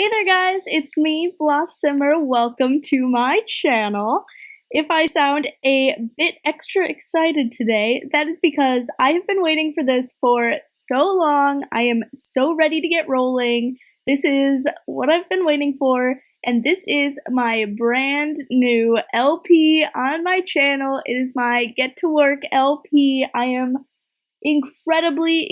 Hey there guys, it's me, Blossomer. Welcome to my channel. If I sound a bit extra excited today, that is because I have been waiting for this for so long. I am so ready to get rolling. This is what I've been waiting for, and this is my brand new LP on my channel. It is my Get to Work LP. I am incredibly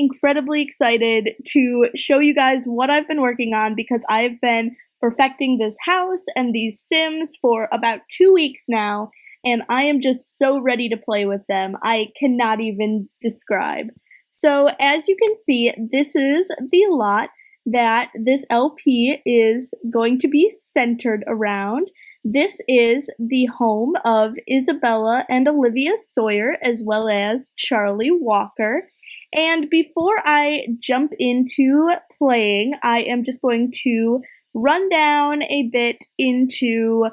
excited to show you guys what I've been working on because I've been perfecting this house and these Sims for about 2 weeks now, and I am just so ready to play with them. I cannot even describe. So as you can see, this is the lot that this LP is going to be centered around. This is the home of Isabella and Olivia Sawyer, as well as Charlie Walker. And before I jump into playing, I am just going to run down a bit into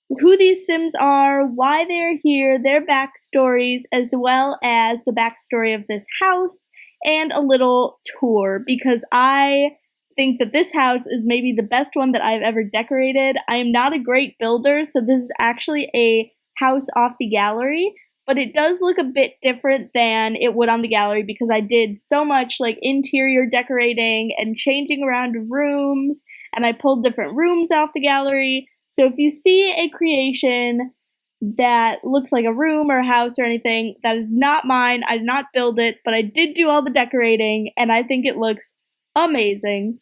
who these Sims are, why they're here, their backstories, as well as the backstory of this house, and a little tour, because I think that this house is maybe the best one that I've ever decorated. I am not a great builder, so this is actually a house off the gallery, but it does look a bit different than it would on the gallery because I did so much like interior decorating and changing around rooms, and I pulled different rooms off the gallery. So if you see a creation that looks like a room or a house or anything, that is not mine. I did not build it, but I did do all the decorating, and I think it looks amazing.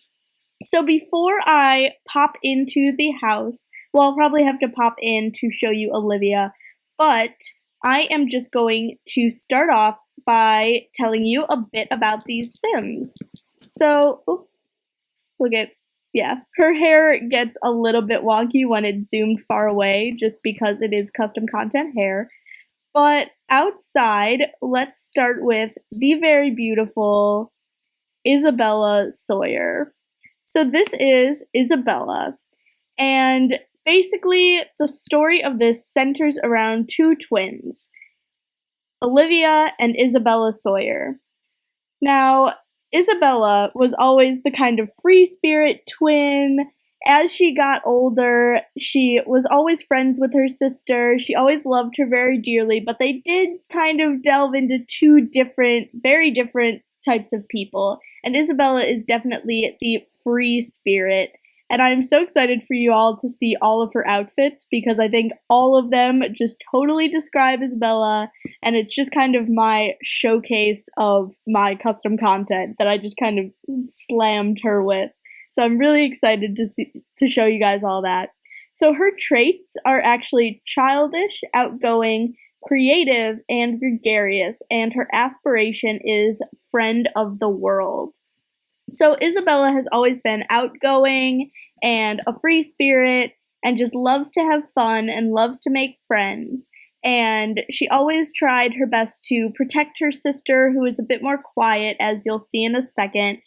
So before I pop into the house, well, I'll probably have to pop in to show you Olivia, but I am just going to start off by telling you a bit about these Sims. So, look at, yeah, her hair gets a little bit wonky when it's zoomed far away just because it is custom content hair. But outside, let's start with the very beautiful Isabella Sawyer. So this is Isabella, and basically the story of this centers around two twins, Olivia and Isabella Sawyer. Now, Isabella was always the kind of free spirit twin. As she got older, she was always friends with her sister. She always loved her very dearly, but they did kind of delve into two very different types of people. And Isabella is definitely the free spirit. And I'm so excited for you all to see all of her outfits because I think all of them just totally describe Isabella, and it's just kind of my showcase of my custom content that I just kind of slammed her with. So I'm really excited to show you guys all that. So her traits are actually childish, outgoing, creative, and gregarious, and her aspiration is friend of the world. So Isabella has always been outgoing and a free spirit and just loves to have fun and loves to make friends. And she always tried her best to protect her sister, who is a bit more quiet, as you'll see in a second,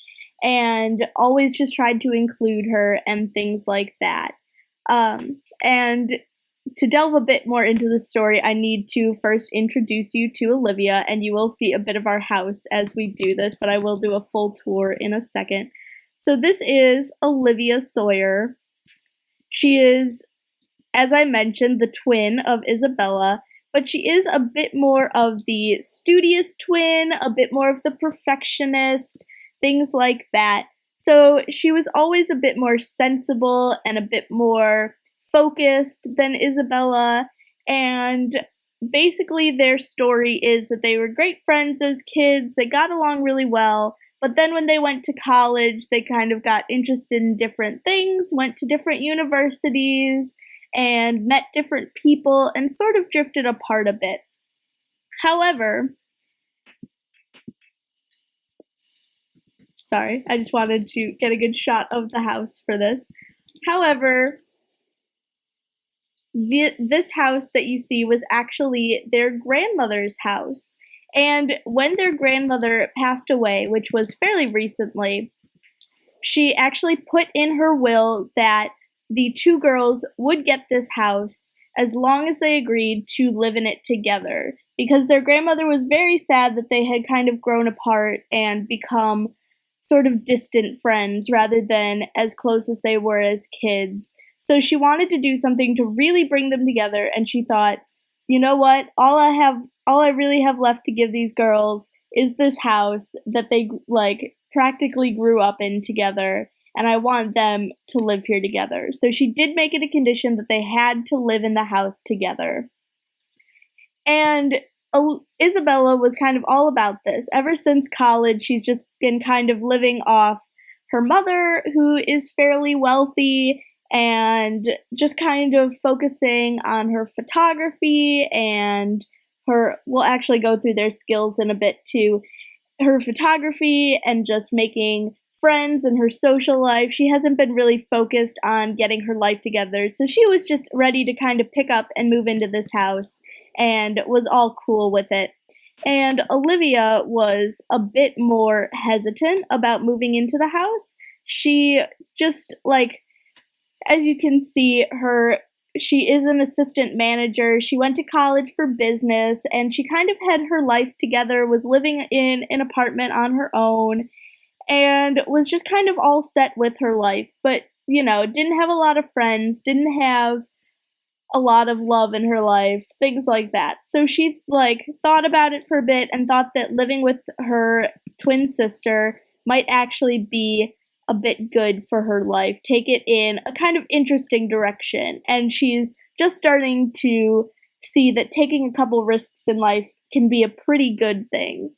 and always just tried to include her and things like that. And to delve a bit more into the story, I need to first introduce you to Olivia, and you will see a bit of our house as we do this, but I will do a full tour in a second. So this is Olivia Sawyer. She is, as I mentioned, the twin of Isabella, but she is a bit more of the studious twin, a bit more of the perfectionist, things like that. So she was always a bit more sensible and a bit more focused than Isabella, and basically their story is that they were great friends as kids, they got along really well, but then when they went to college, they kind of got interested in different things, went to different universities, and met different people, and sort of drifted apart a bit. However, sorry, I just wanted to get a good shot of the house for this. However, this house that you see was actually their grandmother's house. And when their grandmother passed away, which was fairly recently, she actually put in her will that the two girls would get this house as long as they agreed to live in it together. Because their grandmother was very sad that they had kind of grown apart and become sort of distant friends rather than as close as they were as kids. So she wanted to do something to really bring them together, and she thought, you know what? All I really have left to give these girls is this house that they like practically grew up in together, and I want them to live here together. So she did make it a condition that they had to live in the house together. And Isabella was kind of all about this. Ever since college, she's just been kind of living off her mother, who is fairly wealthy, and just kind of focusing on her photography and we'll actually go through their skills in a bit too, her photography and just making friends and her social life. She hasn't been really focused on getting her life together, so she was just ready to kind of pick up and move into this house and was all cool with it. And Olivia was a bit more hesitant about moving into the house. She just, like, as you can see, she is an assistant manager. She went to college for business, and she kind of had her life together, was living in an apartment on her own, and was just kind of all set with her life. But, didn't have a lot of friends, didn't have a lot of love in her life, things like that. So she, thought about it for a bit and thought that living with her twin sister might actually be a bit good for her life, take it in a kind of interesting direction. And she's just starting to see that taking a couple risks in life can be a pretty good thing.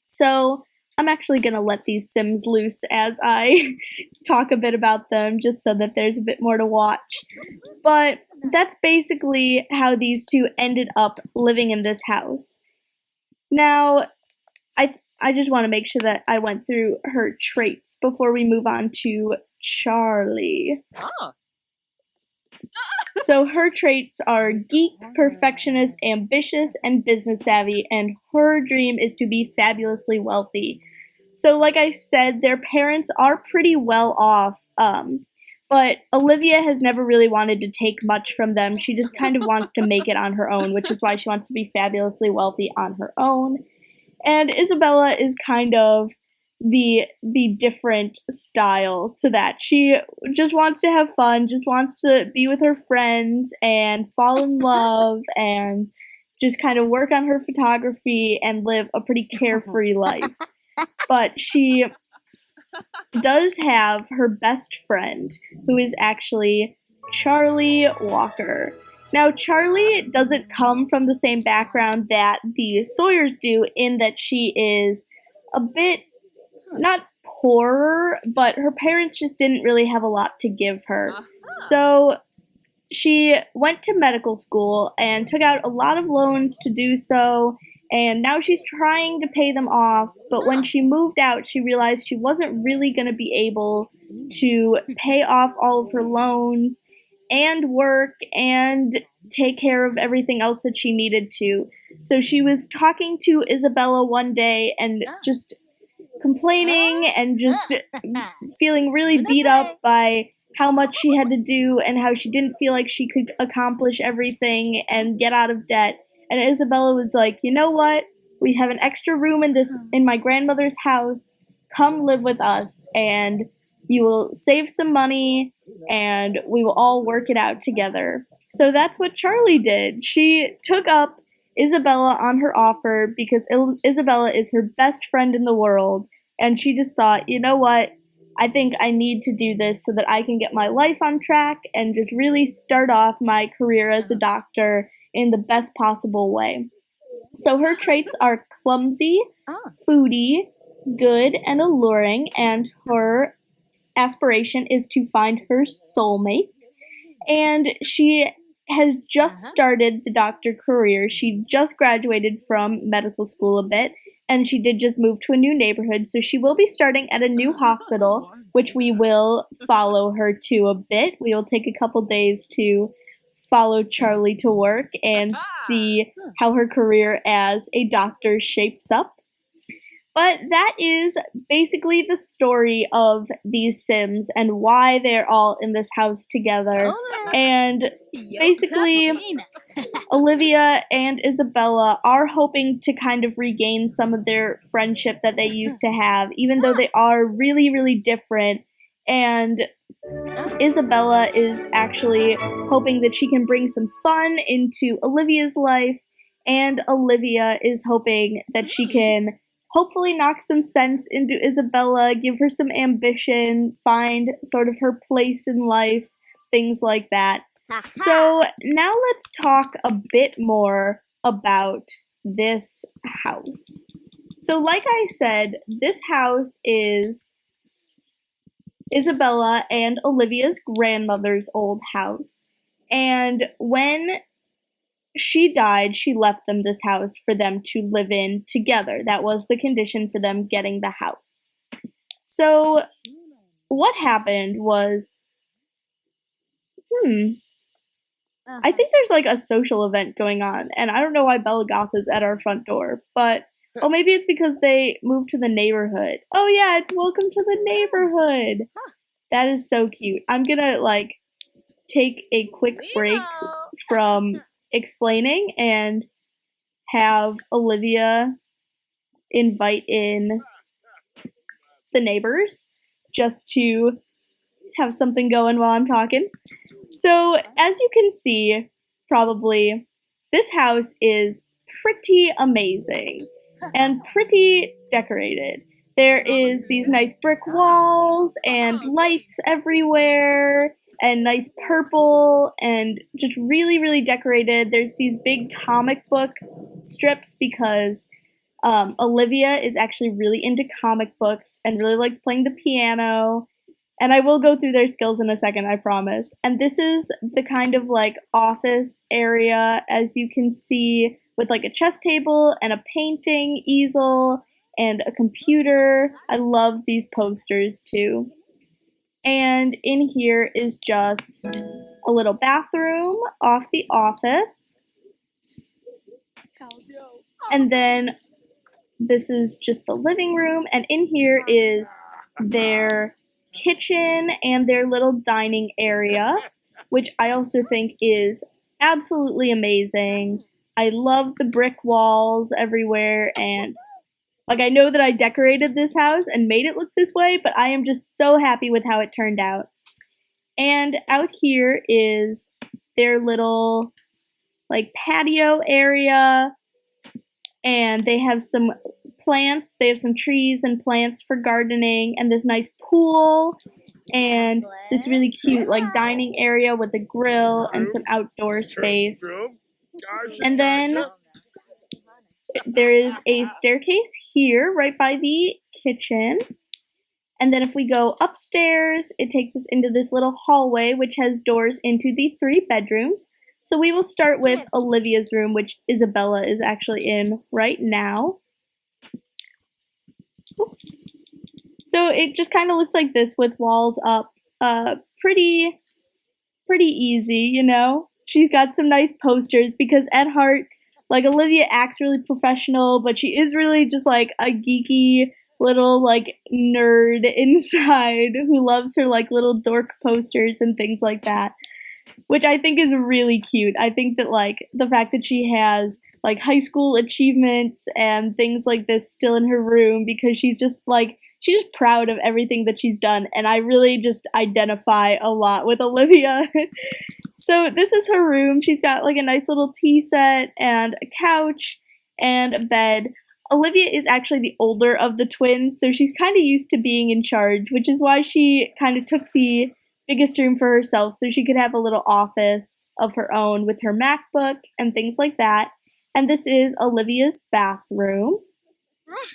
So I'm actually going to let these Sims loose as I talk a bit about them, just so that there's a bit more to watch. But that's basically how these two ended up living in this house. Now, I just want to make sure that I went through her traits before we move on to Charlie. Oh. So her traits are geek, perfectionist, ambitious, and business savvy, and her dream is to be fabulously wealthy. So like I said, their parents are pretty well off, but Olivia has never really wanted to take much from them. She just kind of wants to make it on her own, which is why she wants to be fabulously wealthy on her own. And Isabella is kind of the different style to that. She just wants to have fun, just wants to be with her friends and fall in love and just kind of work on her photography and live a pretty carefree life. But she does have her best friend, who is actually Charlie Walker. Now, Charlie doesn't come from the same background that the Sawyers do, in that she is a bit, not poorer, but her parents just didn't really have a lot to give her. So she went to medical school and took out a lot of loans to do so, and now she's trying to pay them off, but when she moved out, she realized she wasn't really going to be able to pay off all of her loans and work and take care of everything else that she needed to. So she was talking to Isabella one day and just complaining and just feeling really beat up by how much she had to do and how she didn't feel like she could accomplish everything and get out of debt. And Isabella was like, you know what? We have an extra room in my grandmother's house. Come live with us, and you will save some money, and we will all work it out together. So that's what Charlie did. She took up Isabella on her offer because Isabella is her best friend in the world, and she just thought, you know what? I think I need to do this so that I can get my life on track and just really start off my career as a doctor in the best possible way. So her traits are clumsy, foodie, good, and alluring, and her aspiration is to find her soulmate. And she has just started the doctor career. She just graduated from medical school a bit, and she did just move to a new neighborhood, so she will be starting at a new hospital, which we will follow her to a bit. We will take a couple days to follow Charlie to work and see how her career as a doctor shapes up. But that is basically the story of these Sims and why they're all in this house together. And basically, Olivia and Isabella are hoping to kind of regain some of their friendship that they used to have, even though they are really, really different. And Isabella is actually hoping that she can bring some fun into Olivia's life, and Olivia is hoping that she can hopefully knock some sense into Isabella, give her some ambition, find sort of her place in life, things like that. So now let's talk a bit more about this house. So like I said, this house is Isabella and Olivia's grandmother's old house. And when she died, she left them this house for them to live in together. That was the condition for them getting the house. So what happened was, I think there's like a social event going on, and I don't know why Bella Goth is at our front door, but oh, maybe it's because they moved to the neighborhood. Oh yeah, it's welcome to the neighborhood. That is so cute. I'm gonna like take a quick break from explaining and have Olivia invite in the neighbors just to have something going while I'm talking. So as you can see, probably, this house is pretty amazing and pretty decorated. There is these nice brick walls and lights everywhere and nice purple and just really, really decorated. There's these big comic book strips because Olivia is actually really into comic books and really likes playing the piano. And I will go through their skills in a second, I promise. And this is the kind of like office area, as you can see, with like a chess table and a painting easel and a computer. I love these posters too. And in here is just a little bathroom off the office. And then this is just the living room. And in here is their kitchen and their little dining area, which I also think is absolutely amazing. I love the brick walls everywhere, and like I know that I decorated this house and made it look this way, but I am just so happy with how it turned out. And out here is their little like patio area, and they have some plants. They have some trees and plants for gardening, and this nice pool, and this really cute like dining area with a grill and some outdoor space. And then there is a staircase here right by the kitchen. And then if we go upstairs, it takes us into this little hallway which has doors into the 3 bedrooms. So we will start with Olivia's room, which Isabella is actually in right now. Oops. So it just kind of looks like this with walls up. Pretty easy, you know? She's got some nice posters because at heart, like Olivia acts really professional, but she is really just like a geeky little like nerd inside who loves her like little dork posters and things like that, which I think is really cute. I think that like the fact that she has like high school achievements and things like this still in her room because she's just proud of everything that she's done, and I really just identify a lot with Olivia. So this is her room. She's got like a nice little tea set and a couch and a bed. Olivia is actually the older of the twins, so she's kind of used to being in charge, which is why she kind of took the biggest room for herself so she could have a little office of her own with her MacBook and things like that. And this is Olivia's bathroom.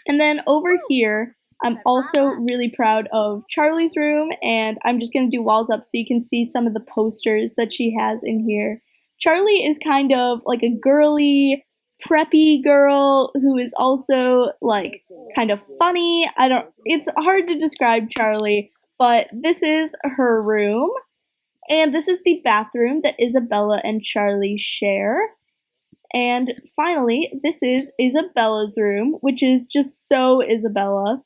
And then over here, I'm also really proud of Charlie's room, and I'm just going to do walls up so you can see some of the posters that she has in here. Charlie is kind of like a girly, preppy girl who is also like kind of funny. It's hard to describe Charlie, but this is her room, and this is the bathroom that Isabella and Charlie share. And finally, this is Isabella's room, which is just so Isabella.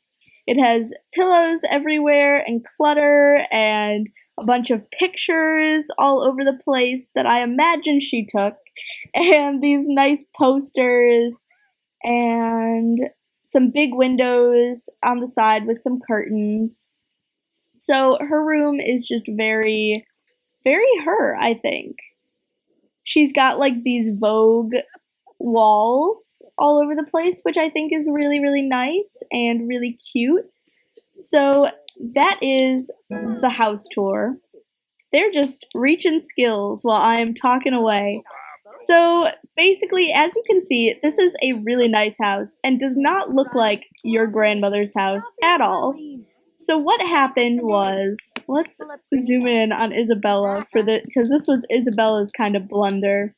It has pillows everywhere and clutter and a bunch of pictures all over the place that I imagine she took, and these nice posters and some big windows on the side with some curtains. So her room is just very, very her, I think. She's got like these Vogue walls all over the place, which I think is really, really nice and really cute. So that is the house tour. They're just reaching skills while I am talking away. So basically, as you can see, this is a really nice house and does not look like your grandmother's house at all. So what happened was, let's zoom in on Isabella because this was Isabella's kind of blunder.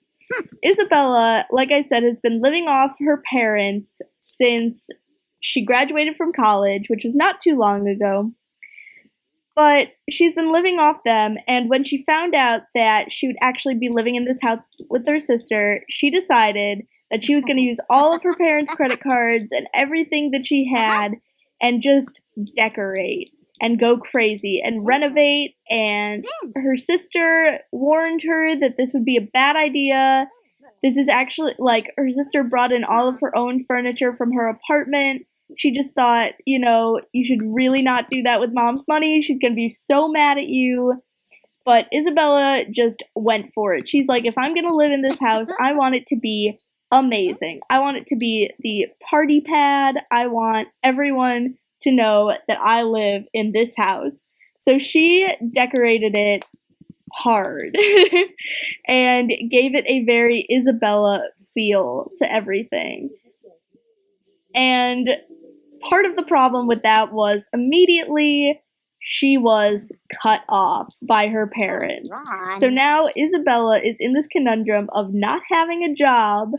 Isabella, like I said, has been living off her parents since she graduated from college, which was not too long ago. But she's been living off them, and when she found out that she would actually be living in this house with her sister, she decided that she was going to use all of her parents' credit cards and everything that she had and just decorate and go crazy and renovate. And her sister warned her that this would be a bad idea. This is actually, like, her sister brought in all of her own furniture from her apartment. She just thought, you know, you should really not do that with mom's money. She's going to be so mad at you. But Isabella just went for it. She's like, if I'm going to live in this house, I want it to be amazing. I want it to be the party pad. I want everyone to know that I live in this house. So she decorated it hard and gave it a very Isabella feel to everything. And part of the problem with that was immediately she was cut off by her parents. So now Isabella is in this conundrum of not having a job,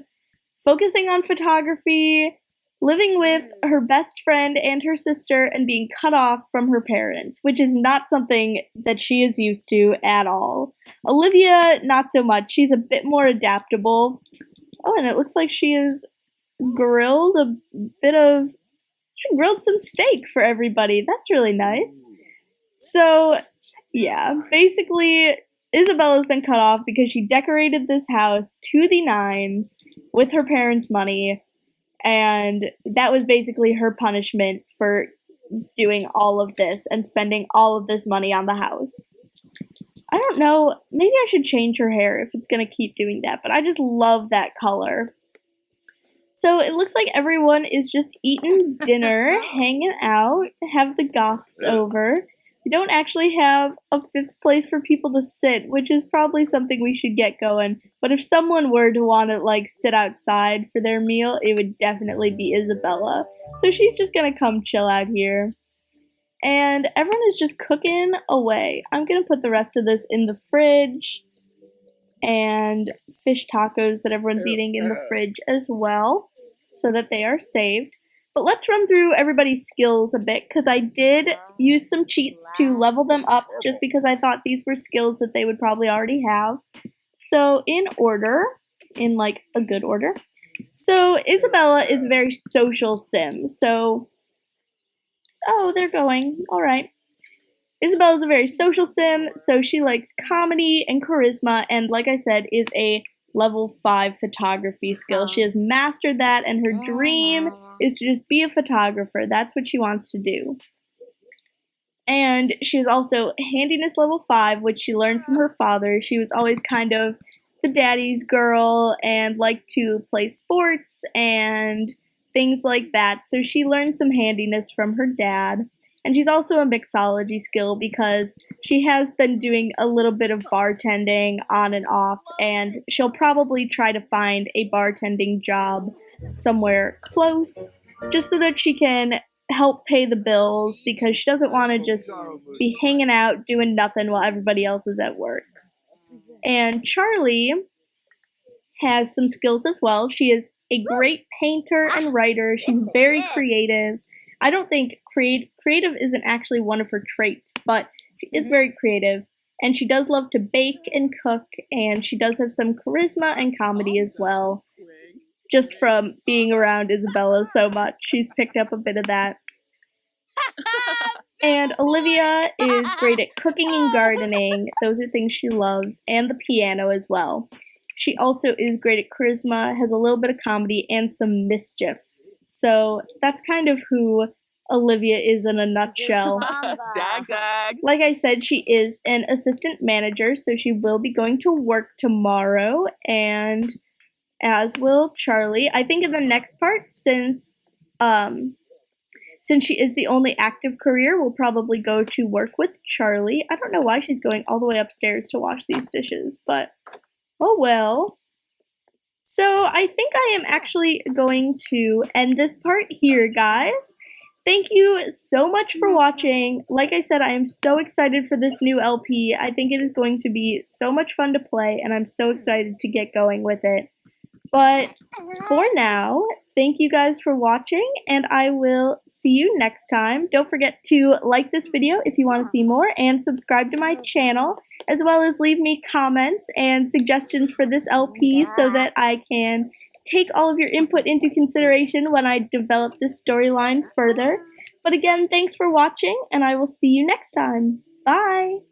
focusing on photography, living with her best friend and her sister, and being cut off from her parents, which is not something that she is used to at all. Olivia, not so much. She's a bit more adaptable. Oh, and it looks like she is grilled she grilled some steak for everybody. That's really nice. So, yeah, basically, Isabella's been cut off because she decorated this house to the nines with her parents' money, and that was basically her punishment for doing all of this and spending all of this money on the house. I don't know, maybe I should change her hair if it's gonna keep doing that, but I just love that color. So it looks like everyone is just eating dinner, hanging out, have the goths over. We don't actually have a fifth place for people to sit, which is probably something we should get going. But if someone were to want to, like, sit outside for their meal, it would definitely be Isabella. So she's just gonna come chill out here. And everyone is just cooking away. I'm gonna put the rest of this in the fridge. And fish tacos that everyone's eating in the fridge as well, so that they are saved. But let's run through everybody's skills a bit, because I did use some cheats to level them up just because I thought these were skills that they would probably already have. So in order, in like a good order. So Isabella is a very social sim. So, oh, they're going. All right. Isabella's a very social sim, so she likes comedy and charisma, and like I said, is a level 5 photography skill. She has mastered that, and her dream is to just be a photographer. That's what she wants to do. And she is also handiness level 5, which she learned from her father. She was always kind of the daddy's girl and liked to play sports and things like that, so she learned some handiness from her dad. And she's also a mixology skill because she has been doing a little bit of bartending on and off, and she'll probably try to find a bartending job somewhere close just so that she can help pay the bills, because she doesn't want to just be hanging out doing nothing while everybody else is at work. And Charlie has some skills as well. She is a great painter and writer. She's very creative. I don't think creative isn't actually one of her traits, but she is very creative, and she does love to bake and cook, and she does have some charisma and comedy as well. just from being around Isabella so much. She's picked up a bit of that. And Olivia is great at cooking and gardening. Those are things she loves, and the piano as well. She also is great at charisma, has a little bit of comedy, and some mischief. So that's kind of who Olivia is in a nutshell. Dag, dag. Like I said, she is an assistant manager, so she will be going to work tomorrow, and as will Charlie. I think in the next part, since she is the only active career, we'll probably go to work with Charlie. I don't know why she's going all the way upstairs to wash these dishes, but oh well. So I think I am actually going to end this part here, guys. Thank you so much for watching. Like I said, I am so excited for this new LP. I think it is going to be so much fun to play, and I'm so excited to get going with it. But for now, thank you guys for watching, and I will see you next time. Don't forget to like this video if you want to see more, and subscribe to my channel, as well as leave me comments and suggestions for this LP so that I can take all of your input into consideration when I develop this storyline further. But again, thanks for watching, and I will see you next time. Bye!